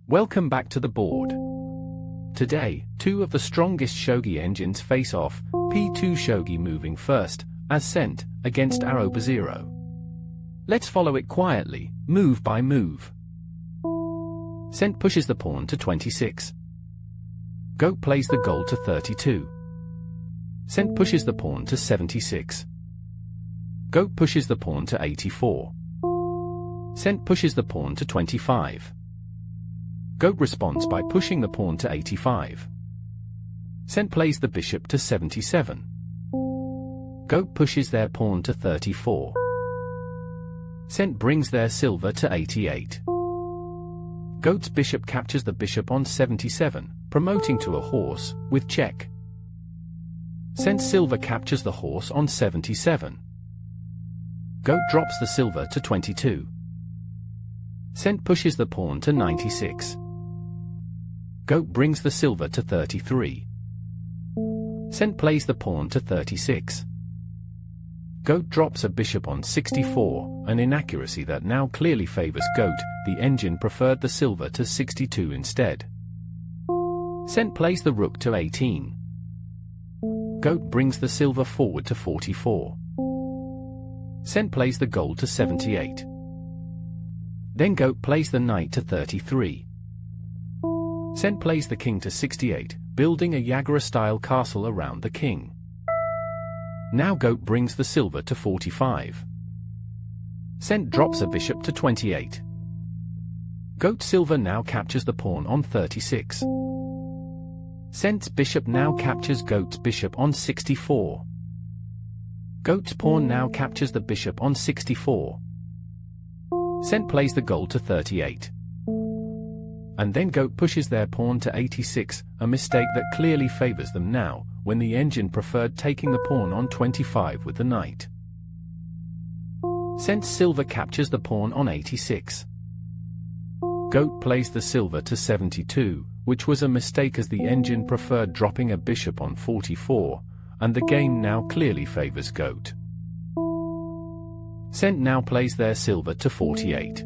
Welcome back to the board. Today, two of the strongest shogi engines face off, P2shogi moving first, as sent, against AobaZero. Let's follow it quietly, move by move. Sent pushes the pawn to 26. Goat plays the gold to 32. Sent pushes the pawn to 76. Goat pushes the pawn to 84. Sent pushes the pawn to 25. Goat responds by pushing the pawn to 85. Sent plays the bishop to 77. Goat pushes their pawn to 34. Sent brings their silver to 88. Goat's bishop captures the bishop on 77, promoting to a horse, with check. Sent's silver captures the horse on 77. Goat drops the silver to 22. Sent pushes the pawn to 96. Goat brings the silver to 33. Sent plays the pawn to 36. Goat drops a bishop on 64, an inaccuracy that now clearly favors Goat. The engine preferred the silver to 62 instead. Sent plays the rook to 18. Goat brings the silver forward to 44. Sent plays the gold to 78. Then Goat plays the knight to 33. Sent plays the king to 68, building a Yagura-style castle around the king. Now Goat brings the silver to 45. Sent drops a bishop to 28. Goat's silver now captures the pawn on 36. Sent's bishop now captures Goat's bishop on 64. Goat's pawn now captures the bishop on 64. Sent plays the gold to 38. And then Goat pushes their pawn to 86, a mistake that clearly favors them now, when the engine preferred taking the pawn on 25 with the knight. Sent's silver captures the pawn on 86. Goat plays the silver to 72, which was a mistake as the engine preferred dropping a bishop on 44, and the game now clearly favors Goat. Sent now plays their silver to 48.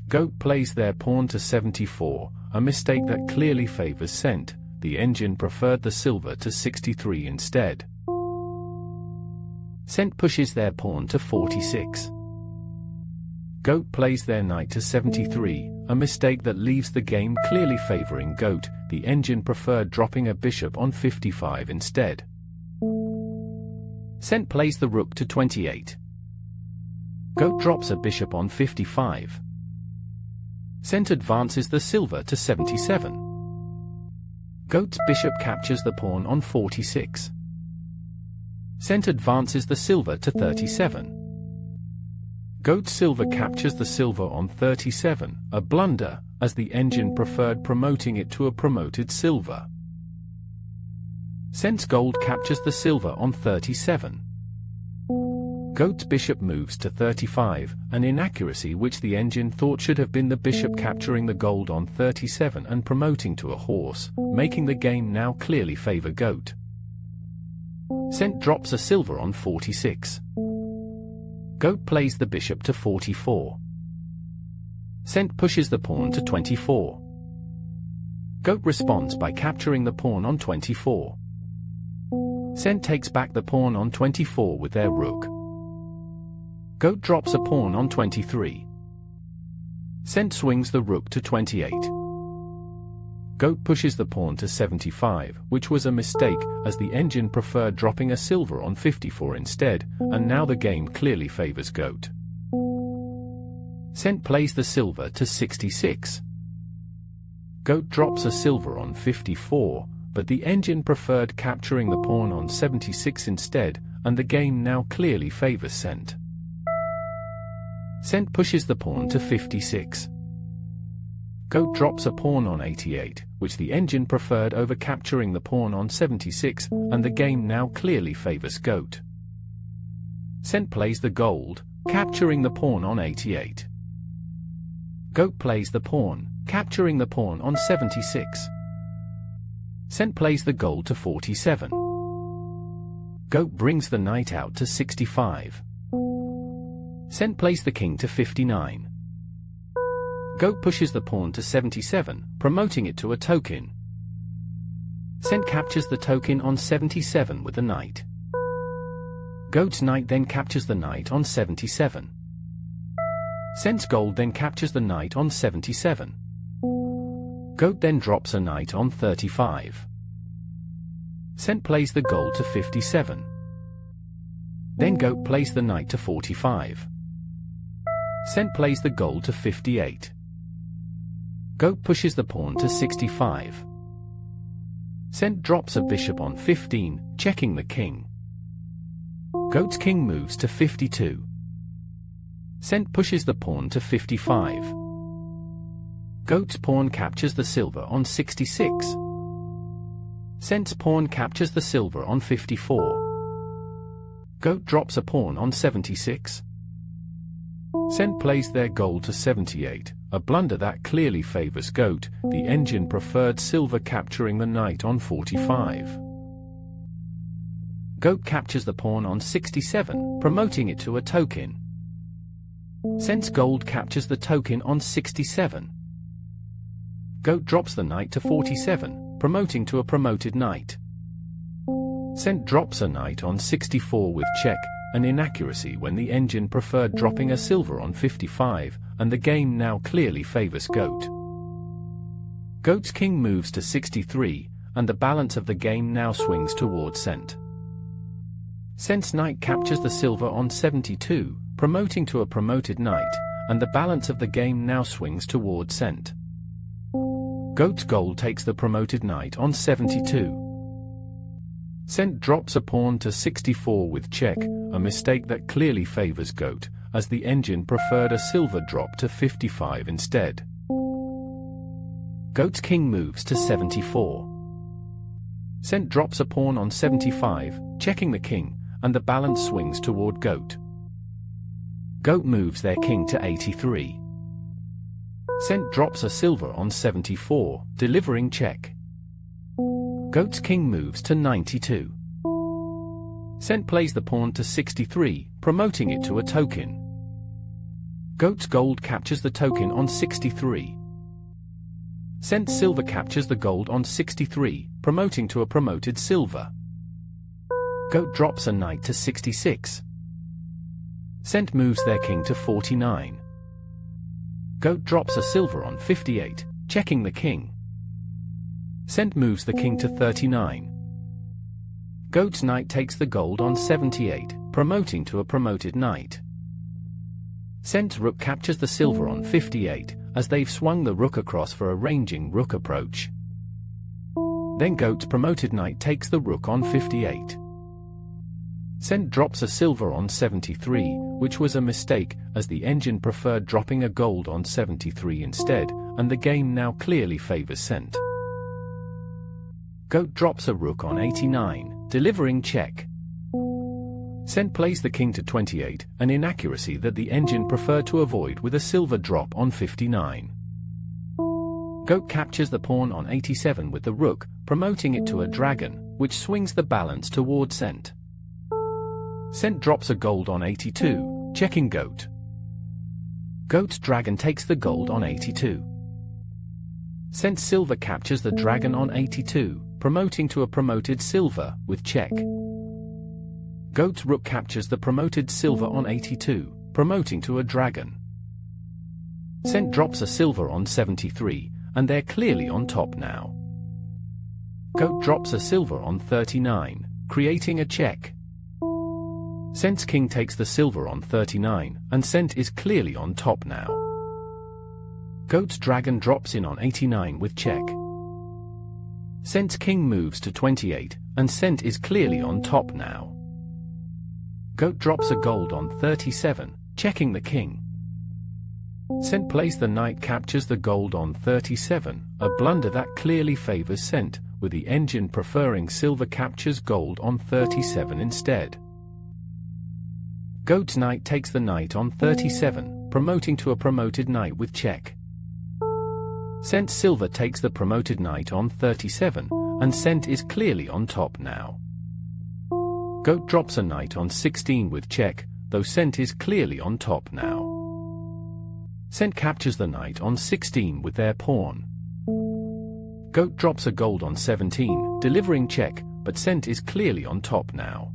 Goat plays their pawn to 74, a mistake that clearly favors Sent. The engine preferred the silver to 63 instead. Sent pushes their pawn to 46. Goat plays their knight to 73, a mistake that leaves the game clearly favoring Goat. The engine preferred dropping a bishop on 55 instead. Sent plays the rook to 28. Goat drops a bishop on 55. Sent advances the silver to 77. Goat's bishop captures the pawn on 46. Sent advances the silver to 37. Goat's silver captures the silver on 37, a blunder, as the engine preferred promoting it to a promoted silver. Sent's gold captures the silver on 37. Goat's bishop moves to 35, an inaccuracy which the engine thought should have been the bishop capturing the gold on 37 and promoting to a horse, making the game now clearly favor Goat. Sent drops a silver on 46. Goat plays the bishop to 44. Sent pushes the pawn to 24. Goat responds by capturing the pawn on 24. Sent takes back the pawn on 24 with their rook. Goat drops a pawn on 23. Sent swings the rook to 28. Goat pushes the pawn to 75, which was a mistake, as the engine preferred dropping a silver on 54 instead, and now the game clearly favors Goat. Sent plays the silver to 66. Goat drops a silver on 54, but the engine preferred capturing the pawn on 76 instead, and the game now clearly favors Sent. Sent pushes the pawn to 56. Goat drops a pawn on 88, which the engine preferred over capturing the pawn on 76, and the game now clearly favors Goat. Sent plays the gold, capturing the pawn on 88. Goat plays the pawn, capturing the pawn on 76. Sent plays the gold to 47. Goat brings the knight out to 65. Sent plays the king to 59. Goat pushes the pawn to 77, promoting it to a token. Cent captures the token on 77 with the knight. Goat's knight then captures the knight on 77. Cent's gold then captures the knight on 77. Goat then drops a knight on 35. Cent plays the gold to 57. Then Goat plays the knight to 45. Cent plays the gold to 58. Goat pushes the pawn to 65. Cent drops a bishop on 15, checking the king. Goat's king moves to 52. Cent pushes the pawn to 55. Goat's pawn captures the silver on 66. Cent's pawn captures the silver on 54. Goat drops a pawn on 76. Cent plays their gold to 78, a blunder that clearly favors Goat. The engine preferred silver capturing the knight on 45. Goat captures the pawn on 67, promoting it to a token. Cent's gold captures the token on 67. Goat drops the knight to 47, promoting to a promoted knight. Cent drops a knight on 64 with check, an inaccuracy when the engine preferred dropping a silver on 55, and the game now clearly favors Goat. Goat's king moves to 63, and the balance of the game now swings towards Cent. Cent's knight captures the silver on 72, promoting to a promoted knight, and the balance of the game now swings towards Cent. Goat's gold takes the promoted knight on 72. Cent drops a pawn to 64 with check, a mistake that clearly favors Goat, as the engine preferred a silver drop to 55 instead. Goat's king moves to 74. Cent drops a pawn on 75, checking the king, and the balance swings toward Goat. Goat moves their king to 83. Cent drops a silver on 74, delivering check. Goat's king moves to 92. Cent plays the pawn to 63, promoting it to a token. Goat's gold captures the token on 63. Cent's silver captures the gold on 63, promoting to a promoted silver. Goat drops a knight to 66. Cent moves their king to 49. Goat drops a silver on 58, checking the king. Cent moves the king to 39. Goat's knight takes the gold on 78, promoting to a promoted knight. Cent's rook captures the silver on 58, as they've swung the rook across for a ranging rook approach. Then Goat's promoted knight takes the rook on 58. Cent drops a silver on 73, which was a mistake, as the engine preferred dropping a gold on 73 instead, and the game now clearly favors Cent. Goat drops a rook on 89, delivering check. Cent plays the king to 28, an inaccuracy that the engine preferred to avoid with a silver drop on 59. Goat captures the pawn on 87 with the rook, promoting it to a dragon, which swings the balance towards Cent. Cent drops a gold on 82, checking Goat. Goat's dragon takes the gold on 82. Cent's silver captures the dragon on 82, promoting to a promoted silver, with check. Goat's rook captures the promoted silver on 82, promoting to a dragon. Cent drops a silver on 73, and they're clearly on top now. Goat drops a silver on 39, creating a check. Cent's king takes the silver on 39, and Cent is clearly on top now. Goat's dragon drops in on 89 with check. Cent's king moves to 28, and Cent is clearly on top now. Goat drops a gold on 37, checking the king. Cent plays the knight captures the gold on 37, a blunder that clearly favors Cent, with the engine preferring silver captures gold on 37 instead. Goat's knight takes the knight on 37, promoting to a promoted knight with check. Cent's silver takes the promoted knight on 37, and Cent is clearly on top now. Goat drops a knight on 16 with check, though Cent is clearly on top now. Cent captures the knight on 16 with their pawn. Goat drops a gold on 17, delivering check, but Cent is clearly on top now.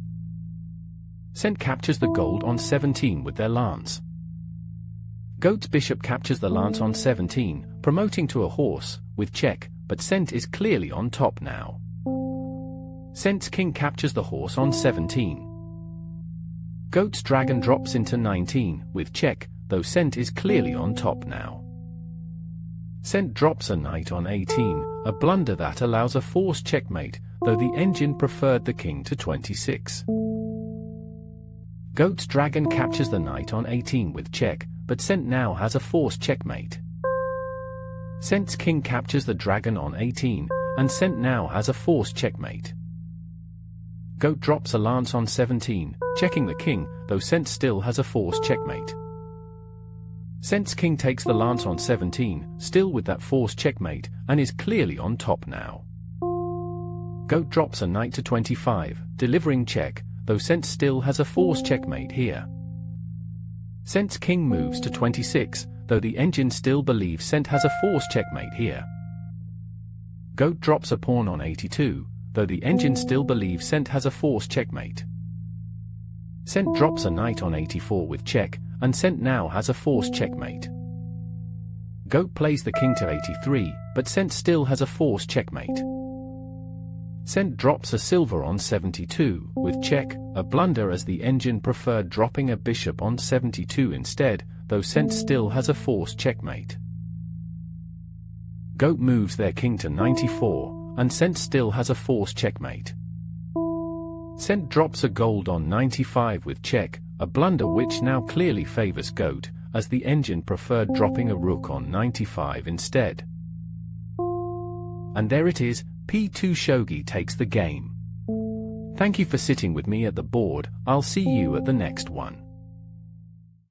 Cent captures the gold on 17 with their lance. Goat's bishop captures the lance on 17, promoting to a horse, with check, but Cent is clearly on top now. Cent's king captures the horse on 17. Goat's dragon drops into 19, with check, though Cent is clearly on top now. Cent drops a knight on 18, a blunder that allows a forced checkmate, though the engine preferred the king to 26. Goat's dragon captures the knight on 18 with check, but Cent now has a forced checkmate. Cent's king captures the dragon on 18, and Cent now has a forced checkmate. Goat drops a lance on 17, checking the king, though Cent still has a forced checkmate. Cent's king takes the lance on 17, still with that forced checkmate, and is clearly on top now. Goat drops a knight to 25, delivering check, though Cent still has a forced checkmate here. Cent's king moves to 26, though the engine still believes Cent has a forced checkmate here. Goat drops a pawn on 82, though the engine still believes Cent has a forced checkmate. Cent drops a knight on 84 with check, and Cent now has a forced checkmate. Goat plays the king to 83, but Cent still has a forced checkmate. Cent drops a silver on 72, with check, a blunder as the engine preferred dropping a bishop on 72 instead, though Cent still has a forced checkmate. Goat moves their king to 94, and Cent still has a forced checkmate. Cent drops a gold on 95 with check, a blunder which now clearly favors Goat, as the engine preferred dropping a rook on 95 instead. And there it is, P2shogi takes the game. Thank you for sitting with me at the board. I'll see you at the next one.